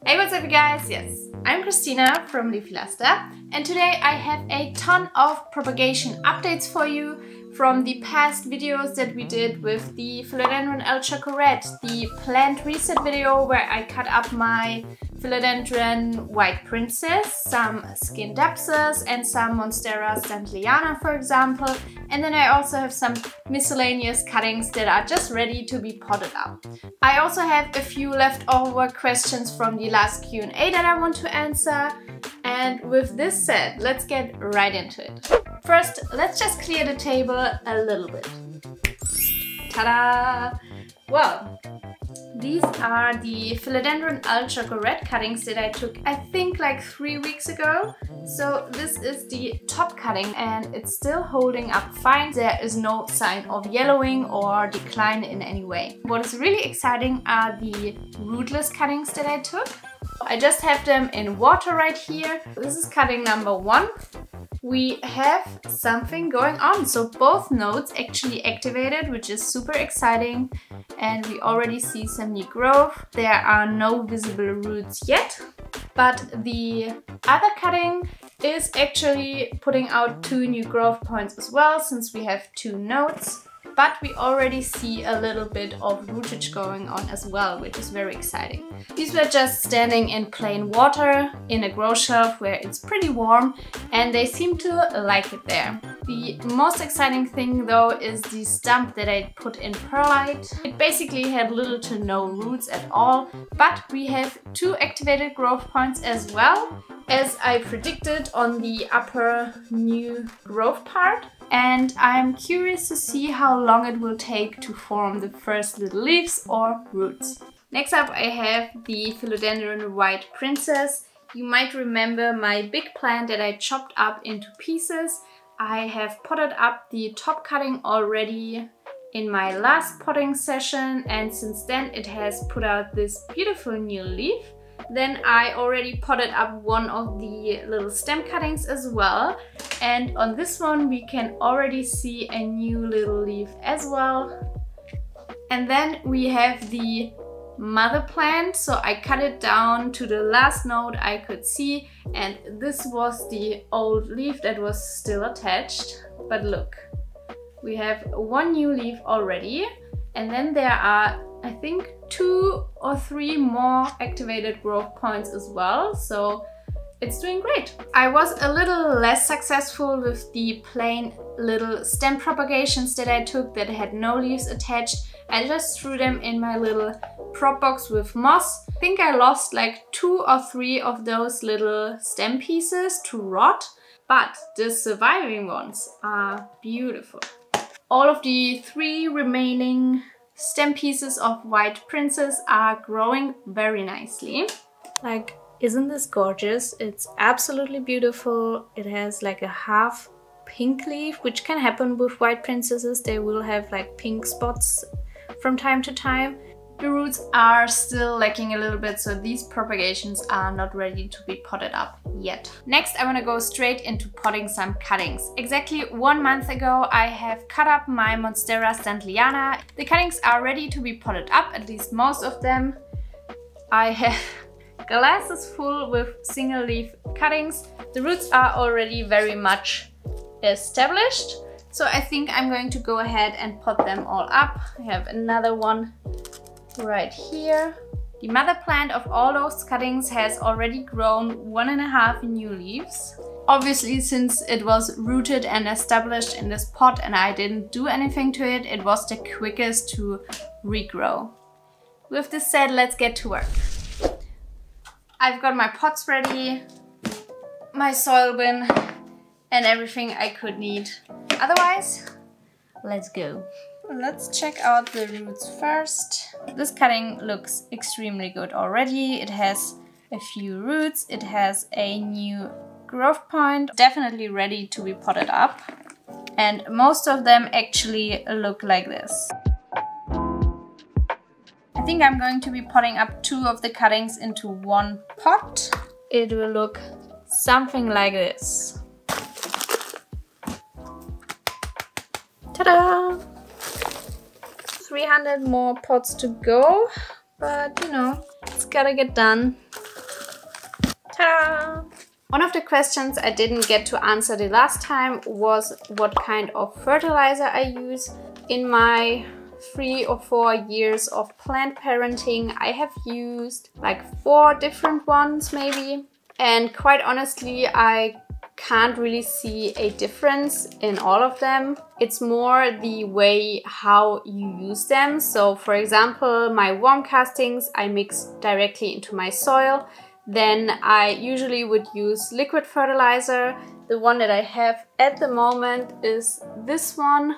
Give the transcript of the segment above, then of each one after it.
Hey, what's up you guys? Yes, I'm Kristina from Philodendron, and today I have a ton of propagation updates for you from the past videos that we did with the Philodendron El Chocoret, the plant reset video where I cut up my Philodendron White Princess, some Skin Depths and some Monstera Stantliana, for example. And then I also have some miscellaneous cuttings that are just ready to be potted up. I also have a few leftover questions from the last Q&A that I want to answer. And with this said, let's get right into it. First, let's just clear the table a little bit. Ta-da! Well, these are the Philodendron El Chocoret cuttings that I took, I think, like 3 weeks ago. So this is the top cutting and it's still holding up fine. There is no sign of yellowing or decline in any way. What is really exciting are the rootless cuttings that I took. I just have them in water right here. This is cutting number 1. We have something going on. So both nodes actually activated, which is super exciting. And we already see some new growth. There are no visible roots yet. But the other cutting is actually putting out 2 new growth points as well, since we have 2 nodes. But we already see a little bit of rootage going on as well, which is very exciting. These were just standing in plain water in a grow shelf where it's pretty warm, and they seem to like it there. The most exciting thing though is the stump that I put in perlite. It basically had little to no roots at all, but we have 2 activated growth points as well, as I predicted on the upper new growth part. And I'm curious to see how long it will take to form the first little leaves or roots. Next up I have the Philodendron White Princess. You might remember my big plant that I chopped up into pieces. I have potted up the top cutting already in my last potting session, and since then it has put out this beautiful new leaf. Then I already potted up one of the little stem cuttings as well. And on this one we can already see a new little leaf as well. And then we have the mother plant. So I cut it down to the last node I could see. And this was the old leaf that was still attached. But look, we have 1 new leaf already. And then there are, I think, 2 or 3 more activated growth points as well, so it's doing great. I was a little less successful with the plain little stem propagations that I took that had no leaves attached. I just threw them in my little prop box with moss. I think I lost like 2 or 3 of those little stem pieces to rot, but the surviving ones are beautiful. All of the 3 remaining stem pieces of White Princess are growing very nicely. Like, isn't this gorgeous? It's absolutely beautiful. It has like a half pink leaf, which can happen with White Princesses. They will have like pink spots from time to time. The roots are still lacking a little bit, so these propagations are not ready to be potted up yet. Next, I want to go straight into potting some cuttings. Exactly 1 month ago, I have cut up my Monstera Stantliana. The cuttings are ready to be potted up, at least most of them. I have glasses full with single leaf cuttings. The roots are already very much established, so I think I'm going to go ahead and pot them all up. I have another one right here. The mother plant of all those cuttings has already grown 1.5 new leaves. Obviously, since it was rooted and established in this pot and I didn't do anything to it, it was the quickest to regrow. With this said, let's get to work. I've got my pots ready, my soil bin, and everything I could need. Otherwise, let's go. Let's check out the roots first. This cutting looks extremely good already. It has a few roots, it has a new growth point, definitely ready to be potted up. And most of them actually look like this. I think I'm going to be potting up 2 of the cuttings into 1 pot. It will look something like this. Ta-da! 300 more pots to go, but you know, it's gotta get done. Ta-da! One of the questions I didn't get to answer the last time was what kind of fertilizer I use. In my 3 or 4 years of plant parenting, I have used like 4 different ones maybe. And quite honestly, I can't really see a difference in all of them. It's more the way how you use them. So for example, my worm castings I mix directly into my soil. Then I usually would use liquid fertilizer. The one that I have at the moment is this one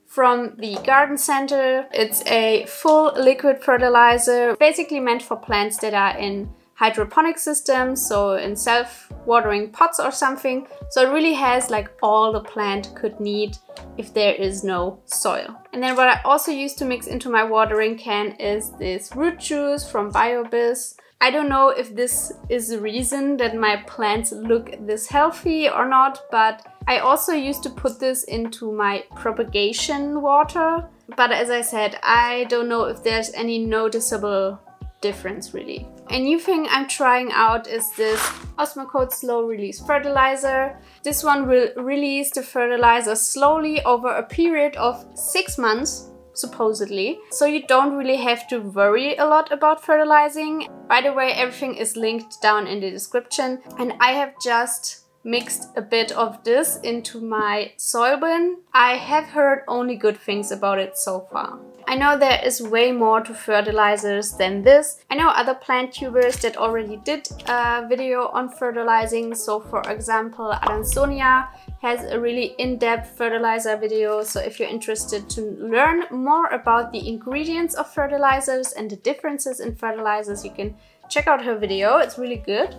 from the garden center. It's a full liquid fertilizer, basically meant for plants that are in hydroponic systems, so in self-watering pots or something. So it really has like all the plant could need if there is no soil. And then what I also use to mix into my watering can is this root juice from BioBiz. I don't know if this is the reason that my plants look this healthy or not, but I also used to put this into my propagation water. But as I said, I don't know if there's any noticeable difference really. A new thing I'm trying out is this Osmocote slow release fertilizer. This one will release the fertilizer slowly over a period of 6 months. Supposedly. So you don't really have to worry a lot about fertilizing. By the way, everything is linked down in the description. And I have just mixed a bit of this into my soil bin. I have heard only good things about it so far. I know there is way more to fertilizers than this. I know other plant tubers that already did a video on fertilizing. So for example, Adansonia has a really in-depth fertilizer video. So if you're interested to learn more about the ingredients of fertilizers and the differences in fertilizers, you can check out her video. It's really good.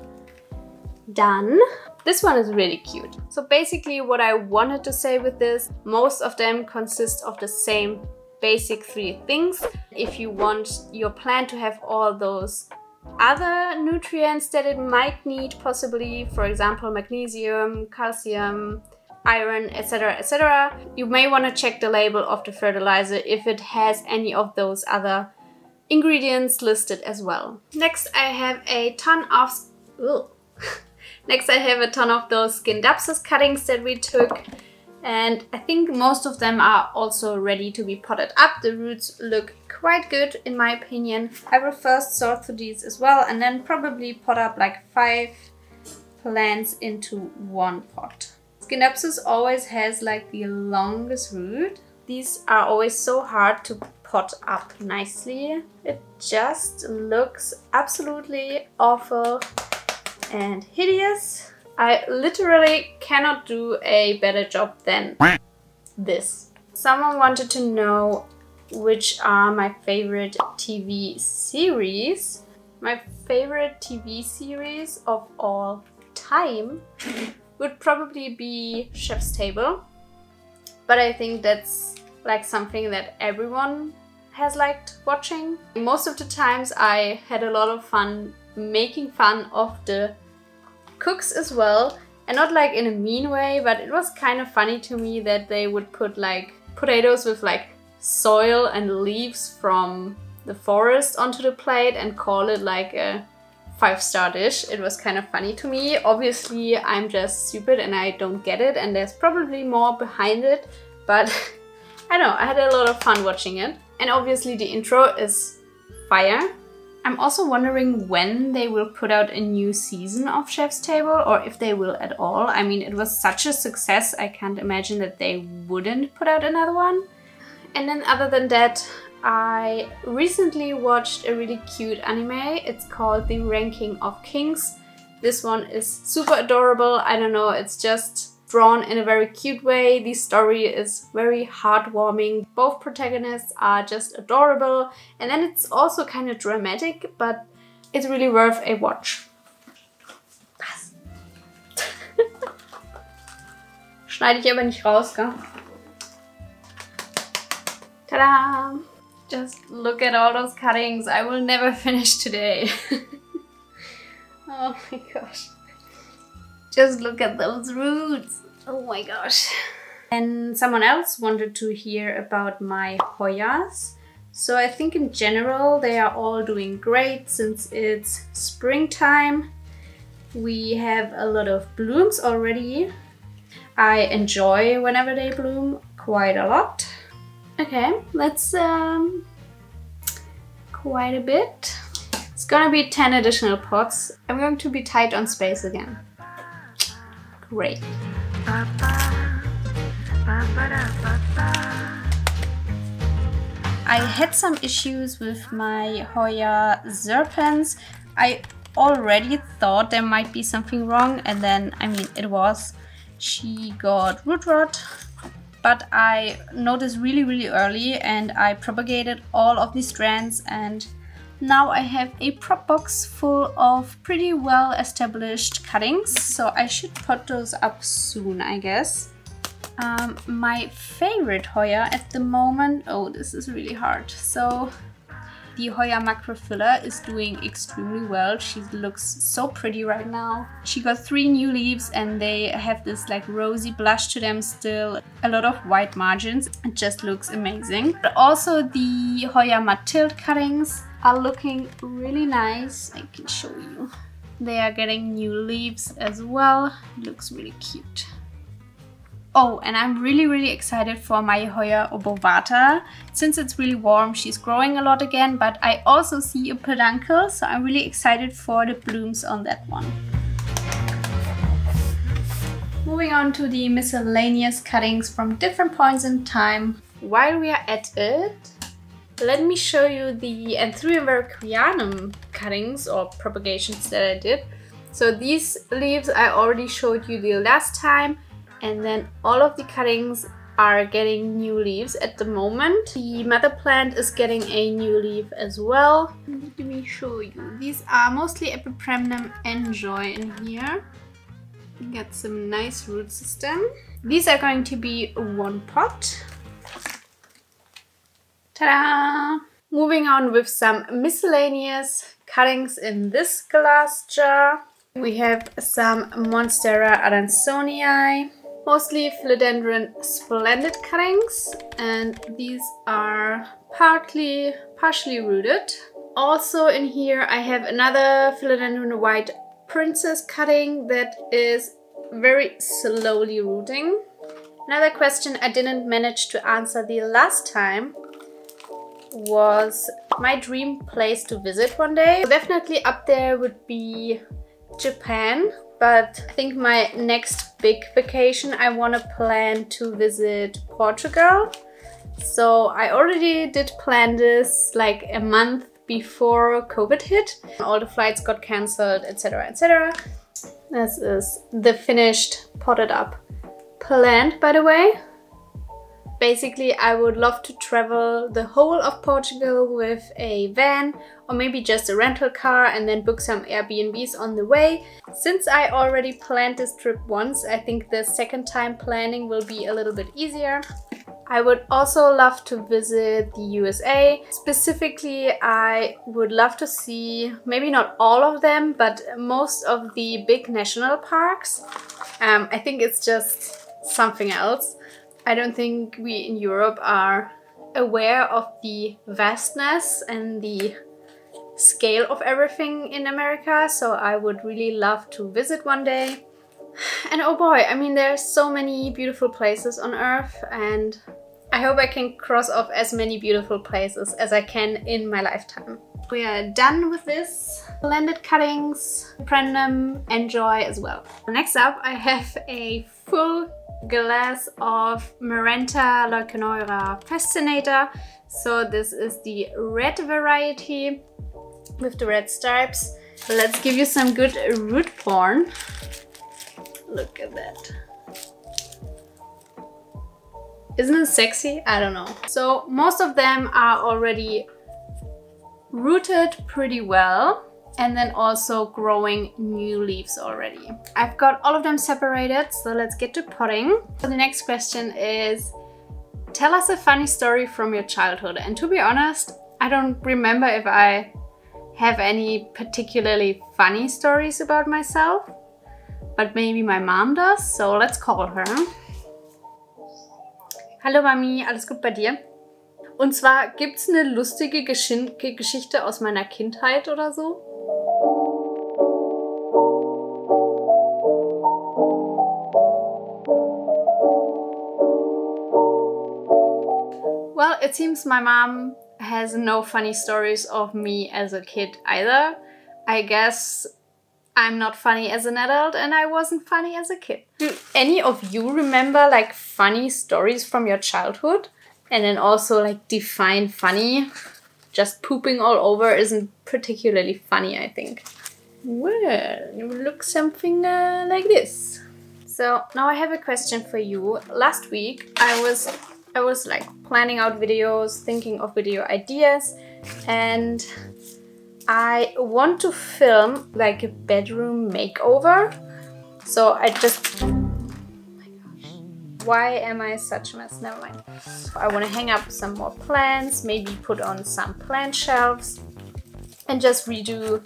Done. This one is really cute. So basically what I wanted to say with this, most of them consist of the same basic 3 things. If you want your plant to have all those other nutrients that it might need, possibly, for example, magnesium, calcium, iron, etc., etc., you may want to check the label of the fertilizer if it has any of those other ingredients listed as well. Next, I have a ton of those Scindapsus cuttings that we took, and I think most of them are also ready to be potted up. The roots look quite good in my opinion. I will first sort through these as well and then probably pot up like 5 plants into 1 pot. Scindapsus always has like the longest root. These are always so hard to pot up nicely. It just looks absolutely awful and hideous. I literally cannot do a better job than this. Someone wanted to know which are my favorite TV series. My favorite TV series of all time would probably be Chef's Table. But I think that's like something that everyone has liked watching. Most of the times I had a lot of fun making fun of the cooks as well, and not like in a mean way, but it was kind of funny to me that they would put like potatoes with like soil and leaves from the forest onto the plate and call it like a 5-star dish. It was kind of funny to me. Obviously I'm just stupid and I don't get it, and there's probably more behind it, but I don't know, I had a lot of fun watching it. And obviously the intro is fire. I'm also wondering when they will put out a new season of Chef's Table, or if they will at all. I mean, it was such a success, I can't imagine that they wouldn't put out another one. And then other than that, I recently watched a really cute anime. It's called The Ranking of Kings. This one is super adorable. I don't know, it's just drawn in a very cute way. The story is very heartwarming. Both protagonists are just adorable. And then it's also kind of dramatic, but it's really worth a watch. Schneide ich aber nicht raus, gell? Ta-da! Just look at all those cuttings. I will never finish today. Oh my gosh. Just look at those roots. Oh my gosh. And someone else wanted to hear about my Hoyas. So I think in general they are all doing great since it's springtime. We have a lot of blooms already. I enjoy whenever they bloom quite a lot. Okay, let's quite a bit. It's gonna be 10 additional pots. I'm going to be tight on space again. Great. I had some issues with my Hoya serpens. I already thought there might be something wrong, and then, I mean, it was. She got root rot, but I noticed really early and I propagated all of these strands, and now I have a prop box full of pretty well established cuttings, so I should put those up soon, I guess. My favorite Hoya at the moment, oh, this is really hard. So the Hoya Macrophylla is doing extremely well. She looks so pretty right now. She got 3 new leaves and they have this like rosy blush to them still. A lot of white margins. It just looks amazing. But also the Hoya Mathilde cuttings are looking really nice. I can show you. They are getting new leaves as well. It looks really cute. Oh, and I'm really excited for my Hoya obovata. Since it's really warm, she's growing a lot again, but I also see a peduncle, so I'm really excited for the blooms on that one. Moving on to the miscellaneous cuttings from different points in time. While we are at it, let me show you the Anthurium verrucarianum cuttings or propagations that I did. So these leaves I already showed you the last time. And then all of the cuttings are getting new leaves at the moment. The mother plant is getting a new leaf as well. Let me show you. These are mostly Epipremnum Enjoy in here. Got some nice root system. These are going to be 1 pot. Ta-da! Moving on with some miscellaneous cuttings in this glass jar. We have some Monstera adansonii. Mostly Philodendron splendid cuttings, and these are partially rooted. Also in here I have another Philodendron white princess cutting that is very slowly rooting. Another question I didn't manage to answer the last time was my dream place to visit one day. Definitely up there would be Japan. But I think my next big vacation I want to plan to visit Portugal. So I already did plan this like a month before COVID hit. All the flights got cancelled, etc, etc. This is the finished potted up plant, by the way. Basically, I would love to travel the whole of Portugal with a van or maybe just a rental car and then book some Airbnbs on the way. Since I already planned this trip once, I think the second time planning will be a little bit easier. I would also love to visit the USA. Specifically, I would love to see, maybe not all of them, but most of the big national parks. I think it's just something else. I don't think we in Europe are aware of the vastness and the scale of everything in America, so I would really love to visit one day. And oh boy, I mean, there's so many beautiful places on Earth, and I hope I can cross off as many beautiful places as I can in my lifetime. We are done with this. Blended cuttings, Prendum, Enjoy as well. Next up, I have a full glass of Maranta Leuconeura fascinator. So this is the red variety with the red stripes. Let's give you some good root porn. Look at that. Isn't it sexy? I don't know. So most of them are already rooted pretty well. And then also growing new leaves already. I've got all of them separated, so let's get to potting. So the next question is, tell us a funny story from your childhood. And to be honest, I don't remember if I have any particularly funny stories about myself, but maybe my mom does, so let's call her. Hallo Mami, alles gut bei dir? Und zwar, gibt's eine lustige Geschichte aus meiner Kindheit oder so? it seems my mom has no funny stories of me as a kid either. I guess I'm not funny as an adult and I wasn't funny as a kid. Do any of you remember like funny stories from your childhood? And then also like define funny. Just pooping all over isn't particularly funny, I think. Well, it will look something like this. So now I have a question for you. Last week I was like planning out videos, thinking of video ideas, and I want to film like a bedroom makeover. So I just, oh my gosh, why am I such a mess? Never mind. I want to hang up some more plants, maybe put on some plant shelves and just redo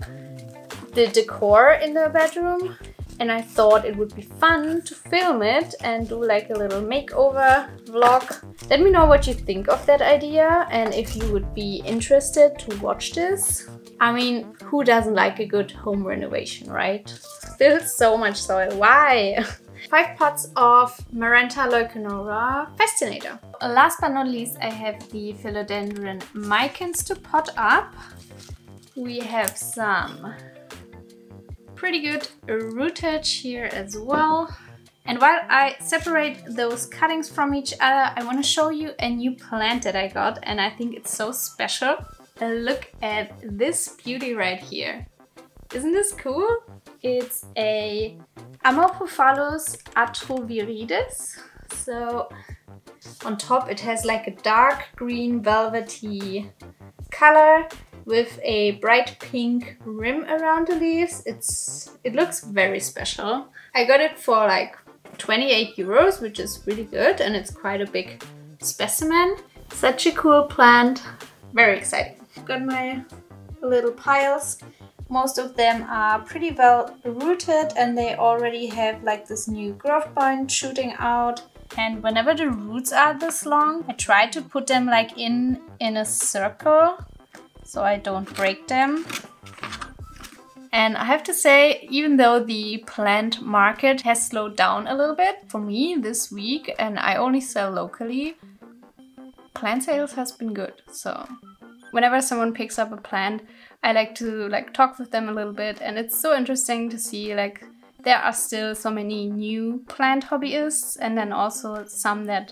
the decor in the bedroom. And I thought it would be fun to film it and do like a little makeover vlog. Let me know what you think of that idea and if you would be interested to watch this. I mean, who doesn't like a good home renovation, right? Still so much soil, why? 5 pots of Maranta Leucanora Fascinator. Last but not least, I have the Philodendron Mycans to pot up. We have some pretty good rootage here as well. And while I separate those cuttings from each other, I want to show you a new plant that I got, and I think it's so special. Look at this beauty right here. Isn't this cool? It's a Amorphophallus atroviridis. So on top it has like a dark green velvety color with a bright pink rim around the leaves. It looks very special. I got it for like 28 euros, which is really good, and it's quite a big specimen. Such a cool plant, very exciting. I've got my little piles. Most of them are pretty well rooted and they already have like this new growth point shooting out. And whenever the roots are this long, I try to put them like in a circle so I don't break them. And I have to say, even though the plant market has slowed down a little bit, for me this week, and I only sell locally, plant sales has been good. So whenever someone picks up a plant, I like to talk with them a little bit, and it's so interesting to see there are still so many new plant hobbyists and then also some that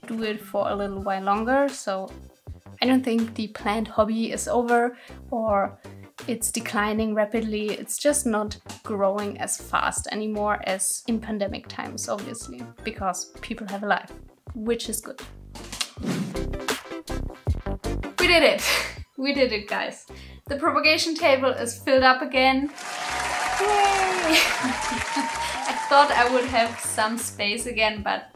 do it for a little while longer. So I don't think the plant hobby is over or it's declining rapidly. It's just not growing as fast anymore as in pandemic times, obviously, because people have a life, which is good. We did it! We did it, guys. The propagation table is filled up again. Yay! I thought I would have some space again, but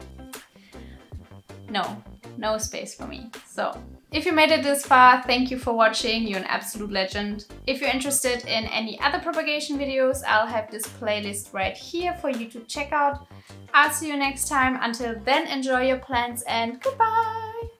no space for me. So if you made it this far, thank you for watching. You're an absolute legend. If you're interested in any other propagation videos, I'll have this playlist right here for you to check out. I'll see you next time. Until then, enjoy your plants and goodbye!